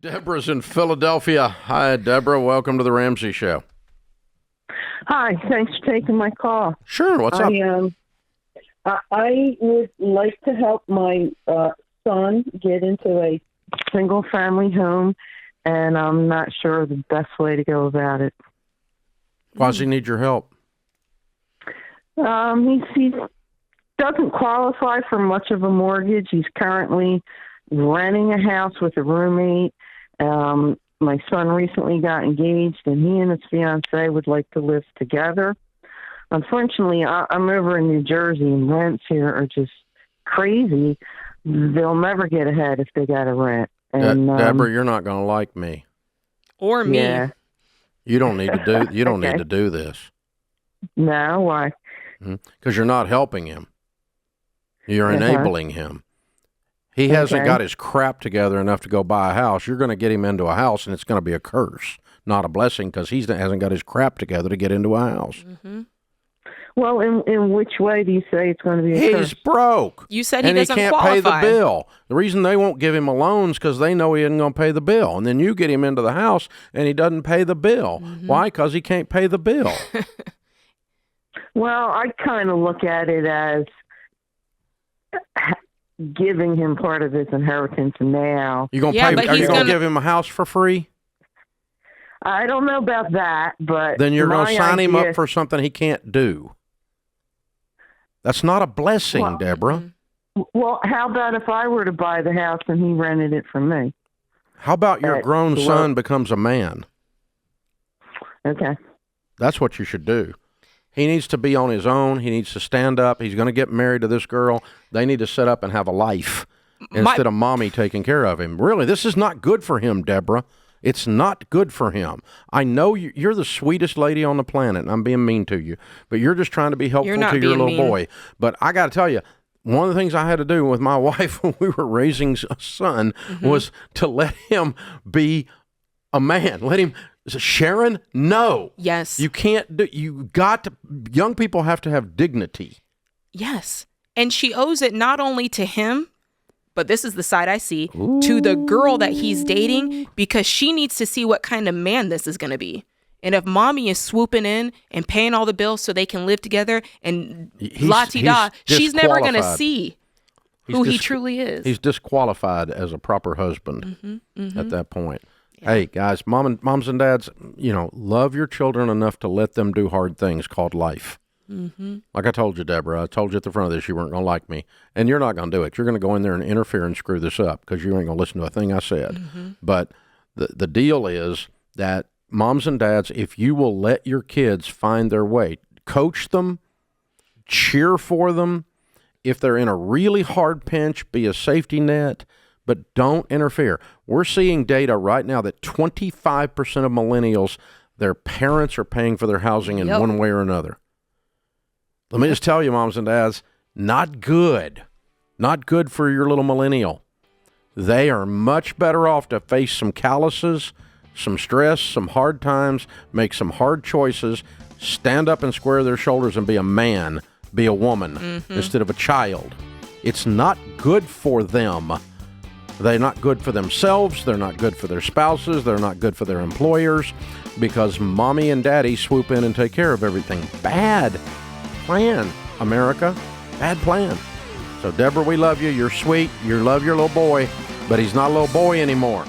Deborah's in Philadelphia. Hi, Deborah. Welcome to the Ramsey Show. Hi, thanks for taking my call. Sure. What's up? I would like to help my son get into a single-family home, and I'm not sure the best way to go about it. Why does he need your help? He doesn't qualify for much of a mortgage. He's currently renting a house with a roommate. My son recently got engaged, and he and his fiancée would like to live together. Unfortunately, I'm over in New Jersey, and rents here are just crazy. They'll never get ahead if they got a rent. And Deborah, you're not going to like me or me. Yeah. You don't need to do. You don't Okay. need to do this. No, why? Because you're not helping him. You're enabling him. He hasn't got his crap together enough to go buy a house. You're going to get him into a house, and it's going to be a curse, not a blessing, because he hasn't got his crap together to get into a house. Mm-hmm. Well, in which way do you say it's going to be a curse? He's broke. You said he and doesn't he can't qualify. pay the bill. The reason they won't give him a loan is because they know he isn't going to pay the bill. And then you get him into the house, and he doesn't pay the bill. Mm-hmm. Why? Because he can't pay the bill. Well, I kind of look at it as giving him part of his inheritance now. You gonna Yeah, pay? but Are he's you gonna gonna- give him a house for free? I don't know about that, but Then you're my gonna sign him idea- up for something he can't do. That's not a blessing, Well- Deborah. Well, how about if I were to buy the house and he rented it from me? How about your grown well- son becomes a man? Okay. That's what you should do. He needs to be on his own. He needs to stand up. He's going to get married to this girl. They need to set up and have a life instead of mommy taking care of him. Really, this is not good for him, Deborah. It's not good for him. I know you're the sweetest lady on the planet, and I'm being mean to you, but you're just trying to be helpful not to your being little mean. boy. But I got to tell you, one of the things I had to do with my wife when we were raising a son was to let him be a man. Let him, Sharon, no. Yes. You can't do, young people have to have dignity. Yes. And she owes it not only to him, but this is the side I see, to the girl that he's dating, because she needs to see what kind of man this is going to be. And if mommy is swooping in and paying all the bills so they can live together and la-ti-da, she's never going to disqualified. see who he truly is. He's disqualified as a proper husband at that point. Hey, guys, moms and dads, love your children enough to let them do hard things called life. Like I told you, Deborah, I told you at the front of this you weren't going to like me. And you're not going to do it. You're going to go in there and interfere and screw this up because you ain't going to listen to a thing I said. But the deal is that moms and dads, if you will let your kids find their way, coach them, cheer for them. If they're in a really hard pinch, be a safety net, but don't interfere. We're seeing data right now that 25% of millennials, their parents are paying for their housing in one way or another. Let me just tell you, moms and dads, not good. Not good for your little millennial. They are much better off to face some calluses, some stress, some hard times, make some hard choices, stand up and square their shoulders and be a man, be a woman, instead of a child. It's not good for them. They're not good for themselves. They're not good for their spouses. They're not good for their employers because mommy and daddy swoop in and take care of everything. Bad plan, America. Bad plan. So, Deborah, we love you. You're sweet. You love your little boy, but he's not a little boy anymore.